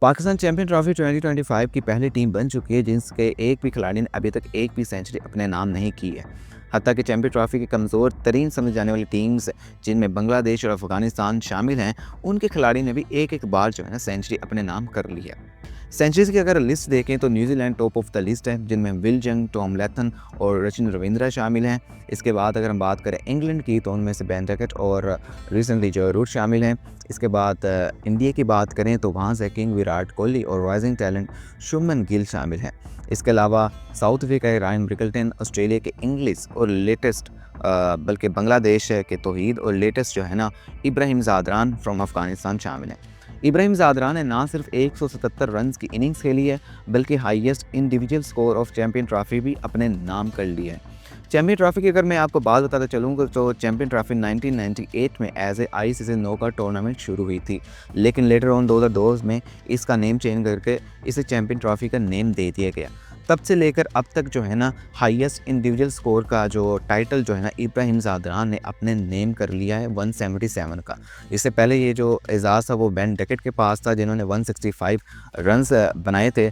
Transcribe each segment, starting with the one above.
Pakistan champion trophy 2025 की पहली team बन चुकी है जिसके एक भी खिलाड़ी ने अभी तक एक भी सेंचुरी अपने नाम नहीं की है। हत्ता कि चैंपियन ट्रॉफी की कमज़ोर तरीन समझी जाने वाली टीम्स जिनमें बांग्लादेश और अफगानिस्तान शामिल हैं, उनके खिलाड़ी ने भी एक एक बार जो है ना सेंचुरी अपने नाम कर ली है। सेंचुरीज की अगर लिस्ट देखें तो New Zealand top of the list है, जिनमें विल जंग, टॉम लैथन और रचिन रविंद्रा शामिल हैं। इसके बाद अगर हम बात करें इंग्लैंड की तो उनमें से बेन डकट और रिसेंटली जो रूट शामिल हैं। इसके बाद इंडिया की बात करें तो वहाँ से किंग विराट कोहली और राइजिंग टैलेंट शुभमन गिल शामिल हैं। इसके अलावा साउथ अफ्रीका के रायन ब्रिकल्टन, ऑस्ट्रेलिया के इंग्लिश और लेटेस्ट बल्कि बांग्लादेश के तौहीद और लेटेस्ट जो है ना इब्राहिम ज़ादरान फ्रॉम अफगानिस्तान शामिल हैं। इब्राहिम ज़ादरान ने ना सिर्फ 177 रन्स की इनिंग्स खेली है, बल्कि highest individual score of champion trophy भी अपने नाम कर लिया है। चैंपियन ट्रॉफी की अगर मैं आपको बात बताता चलूँगा तो चैंपियन ट्रॉफी 1998 में as a ICC knockout tournament शुरू हुई थी, लेकिन लेटर ऑन 2002 में इसका नेम चेंज करके इसे चैंपियन ट्रॉफी का नेम दे दिया गया। तब से लेकर अब तक जो है ना हाईएस्ट इंडिविजुअल स्कोर का जो टाइटल जो है ना इब्राहिम ज़ादरान ने अपने नेम कर लिया है 177 का। इससे पहले ये जो एजाज़ था वो बेन डकट के पास था, जिन्होंने 165 रन्स बनाए थे,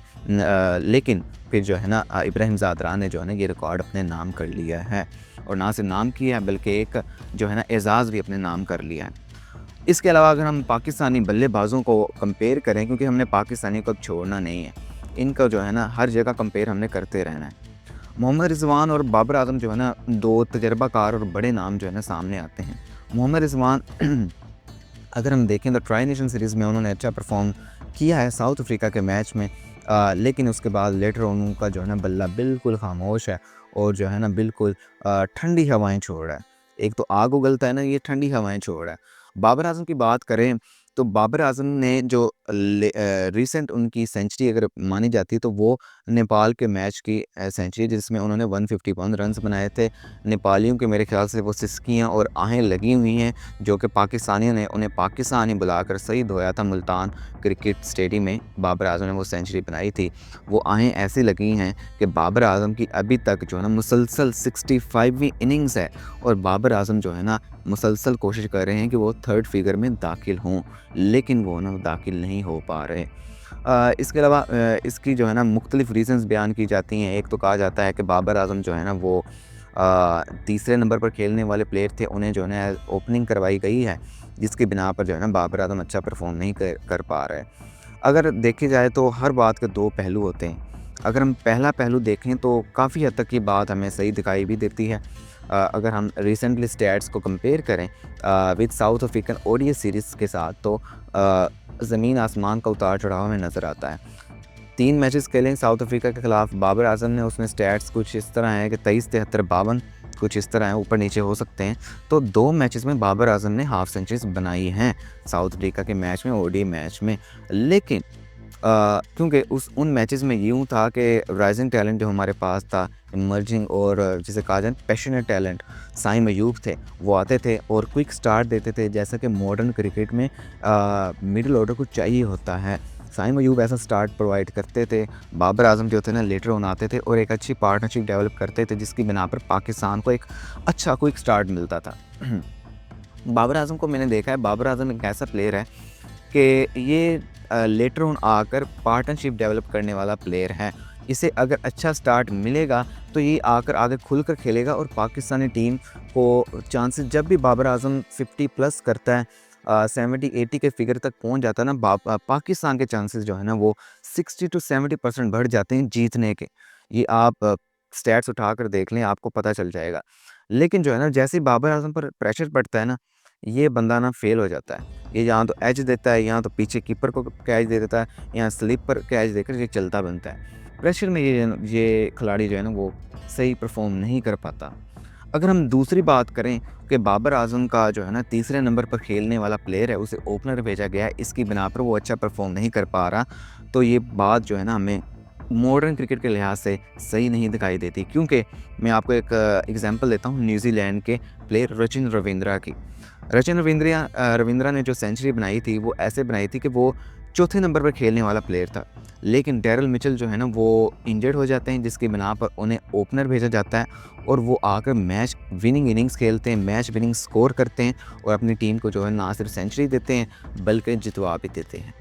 लेकिन फिर जो है ना इब्राहिम ज़ादरान ने जो है ना ये रिकॉर्ड अपने नाम कर लिया है, और ना सिर्फ नाम किया है बल्कि एक जो है ना एजाज़ भी अपने नाम कर लिया है। इसके अलावा अगर हम पाकिस्तानी बल्लेबाज़ों को कंपेयर करें, क्योंकि हमने पाकिस्तानी को अब छोड़ना नहीं है, इनका जो है ना हर जगह कंपेयर हमने करते रहना है। मोहम्मद रिजवान और बाबर आजम जो है ना दो तजर्बाकार और बड़े नाम जो है ना सामने आते हैं। मोहम्मद रिजवान अगर हम देखें तो ट्राई नेशन सीरीज़ में उन्होंने अच्छा परफॉर्म किया है साउथ अफ्रीका के मैच में, लेकिन उसके बाद लेटर उनका जो है ना बल्ला बिल्कुल खामोश है और जो है ना बिल्कुल ठंडी हवाएं छोड़ रहा है। एक तो आग उगलता है ना, ये ठंडी हवाएं छोड़ रहा है। बाबर आजम की बात करें तो बाबर आजम ने जो रिसेंट उनकी सेंचुरी अगर मानी जाती है तो वो नेपाल के मैच की सेंचुरी, जिसमें उन्होंने 151 रन्स बनाए थे। नेपालियों के मेरे ख्याल से वो सिसकियाँ और आहें लगी हुई हैं, जो कि पाकिस्तानियों ने उन्हें पाकिस्तानी बुलाकर सही धोया था मुल्तान क्रिकेट स्टेडियम में। बाबर आजम ने वो सेंचुरी बनाई थी। वो आहें ऐसी लगी हैं कि बाबर आजम की अभी तक जो है ना मुसलसल 65वीं इनिंग्स है, और बाबर आजम जो है ना मुसलसल कोशिश कर रहे हैं कि वो थर्ड फिगर में दाखिल हों, लेकिन वो ना दाखिल नहीं हो पा रहे। इसके अलावा इसकी जो है ना मुख्तलिफ़ रीज़न्स बयान की जाती हैं। एक तो कहा जाता है कि बाबर आजम जो है ना वो तीसरे नंबर पर खेलने वाले प्लेयर थे, उन्हें जो है ना ओपनिंग करवाई गई है, जिसकी बिना पर जो है ना बाबर आजम अच्छा परफॉर्म नहीं कर पा रहे। अगर देखी जाए तो हर बात के दो पहलू होते हैं। अगर हम पहला पहलू देखें तो काफ़ी हद तक ये बात हमें सही दिखाई भी देती है। अगर हम रिसेंटली स्टैट्स को कंपेयर करें with south African ODI series के साथ, तो ज़मीन आसमान का उतार चढ़ाव हमें नज़र आता है। 3 मैचेस खेले साउथ अफ्रीका के खिलाफ बाबर आजम ने, उसमें स्टैट्स कुछ इस तरह हैं कि 23, 73, 52 कुछ इस तरह हैं, ऊपर नीचे हो सकते हैं। तो 2 मैचेस में बाबर आजम ने हाफ सेंचुरीज बनाई हैं साउथ अफ्रीका के मैच में, ओडीआई मैच में। लेकिन क्योंकि उन मैचेस में यूँ था कि राइजिंग टैलेंट जो हमारे पास था, इमर्जिंग और जिसे कहा जाए पैशनेट टैलेंट, साइम अयूब थे, वो आते थे और क्विक स्टार्ट देते थे, जैसा कि मॉडर्न क्रिकेट में मिडिल ऑर्डर को चाहिए होता है। साइम अयूब ऐसा स्टार्ट प्रोवाइड करते थे। बाबर आजम जो थे ना लेटर ऑन आते थे और एक अच्छी पार्टनरशिप डेवलप करते थे, जिसकी बिना पर पाकिस्तान को एक अच्छा क्विक स्टार्ट मिलता था। बाबर आजम को मैंने देखा है, बाबर आजम एक ऐसा प्लेयर है कि ये लेटर ऑन आकर पार्टनरशिप डेवलप करने वाला प्लेयर है। इसे अगर अच्छा स्टार्ट मिलेगा तो ये आकर आगे खुलकर खेलेगा, और पाकिस्तानी टीम को चांसेस जब भी बाबर आजम 50 प्लस करता है, 70-80 के फिगर तक पहुंच जाता है ना, पाकिस्तान के चांसेस जो है ना वो 60 to 70% बढ़ जाते हैं जीतने के। ये आप स्टैट्स उठाकर देख लें, आपको पता चल जाएगा। लेकिन जो है ना जैसे ही बाबर आजम पर प्रेशर पड़ता है ना, ये बंदा ना फेल हो जाता है। ये यहाँ तो एज देता है, यहाँ तो पीछे कीपर को कैच दे देता है, यहाँ स्लिप पर कैच देकर ये चलता बनता है। प्रेशर में ये खिलाड़ी जो है ना वो सही परफॉर्म नहीं कर पाता। अगर हम दूसरी बात करें कि बाबर आजम का जो है ना तीसरे नंबर पर खेलने वाला प्लेयर है, उसे ओपनर भेजा गया है, इसकी बिना पर वो अच्छा परफॉर्म नहीं कर पा रहा, तो ये बात जो है ना हमें मॉडर्न क्रिकेट के लिहाज से सही नहीं दिखाई देती। क्योंकि मैं आपको एक एग्जांपल देता हूँ न्यूजीलैंड के प्लेयर रचिन रविंद्रा की। रचिन रविंद्रा ने जो सेंचुरी बनाई थी वो ऐसे बनाई थी कि वो चौथे नंबर पर खेलने वाला प्लेयर था, लेकिन डेरिल मिचेल जो है ना वो इंजर्ड हो जाते हैं, जिसकी बिना पर उन्हें ओपनर भेजा जाता है, और वो आकर मैच विनिंग इनिंग्स खेलते हैं, मैच विनिंग स्कोर करते हैं, और अपनी टीम को जो है ना सिर्फ सेंचुरी देते हैं बल्कि जितवा भी देते हैं।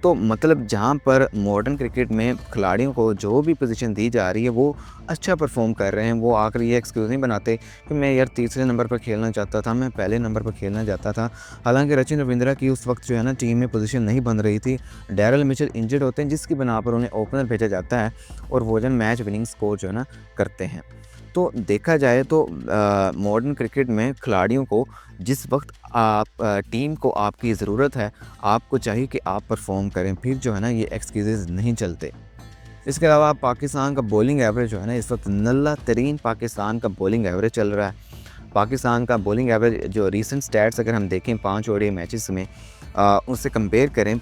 तो मतलब जहाँ पर मॉडर्न क्रिकेट में खिलाड़ियों को जो भी पोजीशन दी जा रही है वो अच्छा परफॉर्म कर रहे हैं, वो आकर ये एक्सक्यूज़ नहीं बनाते कि मैं यार तीसरे नंबर पर खेलना चाहता था, मैं पहले नंबर पर खेलना चाहता था। हालांकि सचिन रविंद्रा की उस वक्त जो है ना टीम में पोजीशन नहीं बन रही थी, डैरल मिचेल इंजर्ड होते हैं जिसकी बना पर उन्हें ओपनर भेजा जाता है और वो जन मैच विनिंग स्कोर जो है ना करते हैं। तो देखा जाए तो मॉडर्न क्रिकेट में खिलाड़ियों को जिस वक्त टीम को आपकी ज़रूरत है, आपको चाहिए कि आप परफॉर्म करें, फिर जो है ना ये एक्सक्यूज़ेज़ नहीं चलते। इसके अलावा पाकिस्तान का बॉलिंग एवरेज जो है ना इस वक्त नल्ला तरीन पाकिस्तान का बॉलिंग एवरेज चल रहा है। पाकिस्तान का बॉलिंग एवरेज जो रीसेंट स्टैट्स अगर हम देखें 5 ओडीआई मैचेस में, उससे कंपेयर करें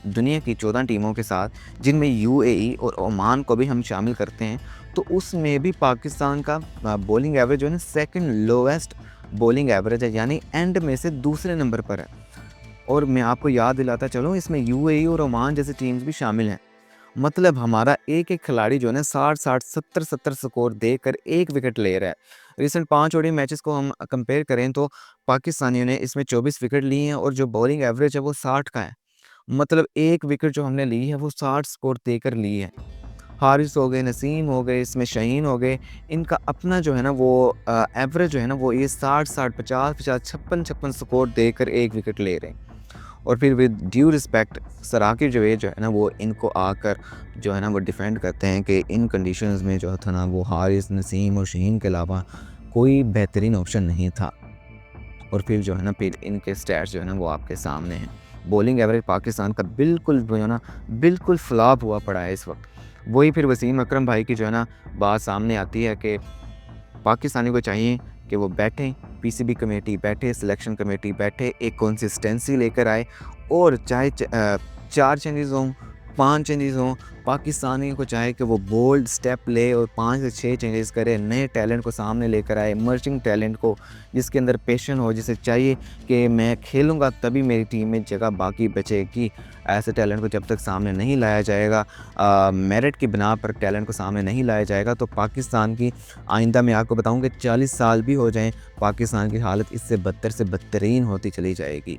दुनिया की 14 टीमों के साथ, जिनमें यूएई और ओमान को भी हम शामिल करते हैं, तो उसमें भी पाकिस्तान का बॉलिंग एवरेज जो है ना सेकंड लोएस्ट बॉलिंग एवरेज है, यानी एंड में से दूसरे नंबर पर है। और मैं आपको याद दिलाता चलूँ, इसमें यूएई और ओमान जैसी टीम्स भी शामिल हैं। मतलब हमारा एक-एक खिलाड़ी जो है ना 60-60, 70-70 स्कोर देकर 1 विकेट ले रहा है। रिसेंट 5 ओडीआई मैचेस को हम कंपेयर करें तो पाकिस्तानियों ने इसमें 24 विकेट लिए हैं और जो बॉलिंग एवरेज है वो 60 का है। मतलब 1 विकेट जो हमने ली है वो 60 स्कोर देकर ली है। हारिस हो गए, नसीम हो गए, इसमें शाहीन हो गए, इनका अपना जो है ना वो एवरेज जो है ना वो ये 60-60, 50-50, 56-56 स्कोर देकर 1 विकेट ले रहे हैं। और फिर विद ड्यू रिस्पेक्ट सराकी जवेद जो है ना वो इनको आकर जो है ना वो डिफेंड करते हैं कि इन कंडीशंस में जो था ना वो हारिस, नसीम और शाहीन के अलावा कोई बेहतरीन ऑप्शन नहीं था। और फिर जो है ना फिर इनके स्टैट्स जो है ना वो आपके सामने हैं। बॉलिंग एवरेज पाकिस्तान का बिल्कुल जो है ना बिल्कुल फ्लॉप हुआ पड़ा है इस वक्त। वही फिर वसीम अकरम भाई की जो है ना बात सामने आती है कि पाकिस्तानी को चाहिए कि वो बैठें, पीसीबी कमेटी बैठे, सिलेक्शन कमेटी बैठे, एक कंसिस्टेंसी लेकर आए और चाहे 4 चेंजेस हों, 5 चेंजेस हों, पाकिस्तानियों को चाहे कि वो बोल्ड स्टेप ले और 5 से 6 चेंजेस करे, नए टैलेंट को सामने लेकर आए, इमर्जिंग टैलेंट को, जिसके अंदर पैशन हो, जिसे चाहिए कि मैं खेलूँगा तभी मेरी टीम में जगह बाकी बचेगी। ऐसे टैलेंट को जब तक सामने नहीं लाया जाएगा, मेरिट की बिना पर टैलेंट को सामने नहीं लाया जाएगा, तो पाकिस्तान की आइंदा मैं आपको बताऊँ कि 40 साल भी हो जाएँ, पाकिस्तान की हालत इससे बदतर से बदतरीन होती चली जाएगी।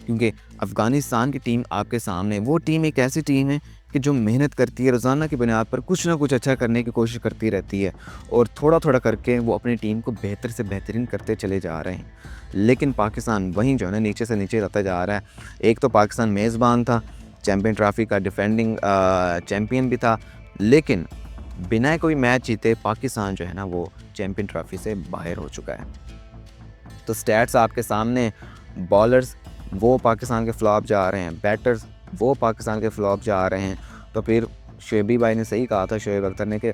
क्योंकि अफ़गानिस्तान की टीम आपके सामने, वो टीम एक ऐसी टीम है कि जो मेहनत करती है, रोज़ाना की बुनियाद पर कुछ ना कुछ अच्छा करने की कोशिश करती रहती है और थोड़ा-थोड़ा करके वो अपनी टीम को बेहतर से बेहतरीन करते चले जा रहे हैं। लेकिन पाकिस्तान वहीं जो है ना नीचे से नीचे रहता जा रहा है। एक तो पाकिस्तान मेज़बान था, चैम्पियन ट्रॉफ़ी का डिफेंडिंग चैम्पियन भी था, लेकिन बिना कोई मैच जीते पाकिस्तान जो है ना वो चैम्पियन ट्रॉफ़ी से बाहर हो चुका है। तो स्टैट्स आपके सामने, बॉलर्स वो पाकिस्तान के फ्लॉप जा रहे हैं, बैटर्स वो पाकिस्तान के फ्लॉप जा रहे हैं। तो फिर शोएब भाई ने सही कहा था, शोएब अख्तर ने, कि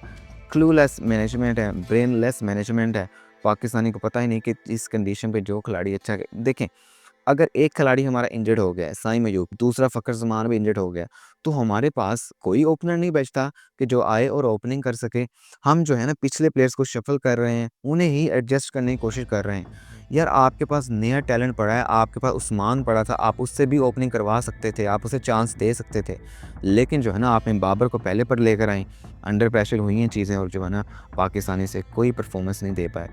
क्लूलेस मैनेजमेंट है, ब्रेनलेस मैनेजमेंट है। पाकिस्तानी को पता ही नहीं कि इस कंडीशन पे जो खिलाड़ी अच्छा देखें, अगर एक खिलाड़ी हमारा इंजर्ड हो गया है, साइम अयूब, दूसरा फ़खर ज़मान भी इंजर्ड हो गया, तो हमारे पास कोई ओपनर नहीं बचता कि जो आए और ओपनिंग कर सके। हम जो है ना पिछले प्लेयर्स को शफ़ल कर रहे हैं, उन्हें ही एडजस्ट करने की कोशिश कर रहे हैं। यार आपके पास नया टैलेंट पड़ा है, आपके पास उस्मान पड़ा था, आप उससे भी ओपनिंग करवा सकते थे, आप उसे चांस दे सकते थे। लेकिन जो है ना आपने बाबर को पहले पर लेकर आए, अंडर प्रेशर हुई हैं चीज़ें और जो है ना पाकिस्तानी से कोई परफॉर्मेंस नहीं दे पाए।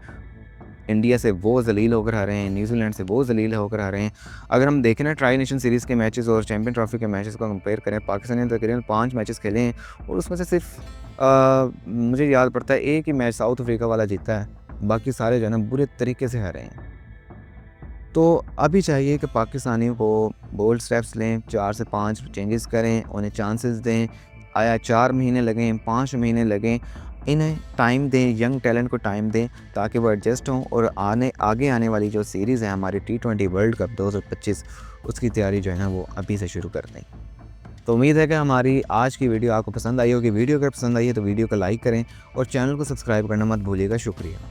इंडिया से वो ज़लील होकर आ रहे हैं, न्यूज़ीलैंड से वो ज़लील होकर आ रहे हैं। अगर हम देखें ना ट्राई नेशन सीरीज़ के मैचेस और चैम्पियन ट्रॉफ़ी के मैचेस को कंपेयर करें, पाकिस्तान ने तकरीबन 5 मैचेस खेले हैं और उसमें से सिर्फ मुझे याद पड़ता है एक ही मैच साउथ अफ्रीका वाला जीता है, बाकी सारे जो है ना बुरे तरीके से हारे हैं। तो अभी चाहिए कि पाकिस्तानियों को बोल्ड स्टेप्स लें, 4 से 5 चेंजेस करें, उन्हें चांसेस दें। आया 4 महीने लगें, 5 महीने लगें, इन्हें टाइम दें, यंग टैलेंट को टाइम दें ताकि वो एडजस्ट हों और आगे आने वाली जो सीरीज़ है हमारी T20 वर्ल्ड कप 2025, उसकी तैयारी जो है ना वो अभी से शुरू कर दें। तो उम्मीद है कि हमारी आज की वीडियो आपको पसंद आई होगी। वीडियो अगर पसंद आई है तो वीडियो को लाइक करें और चैनल को सब्सक्राइब करना मत भूलिएगा। शुक्रिया।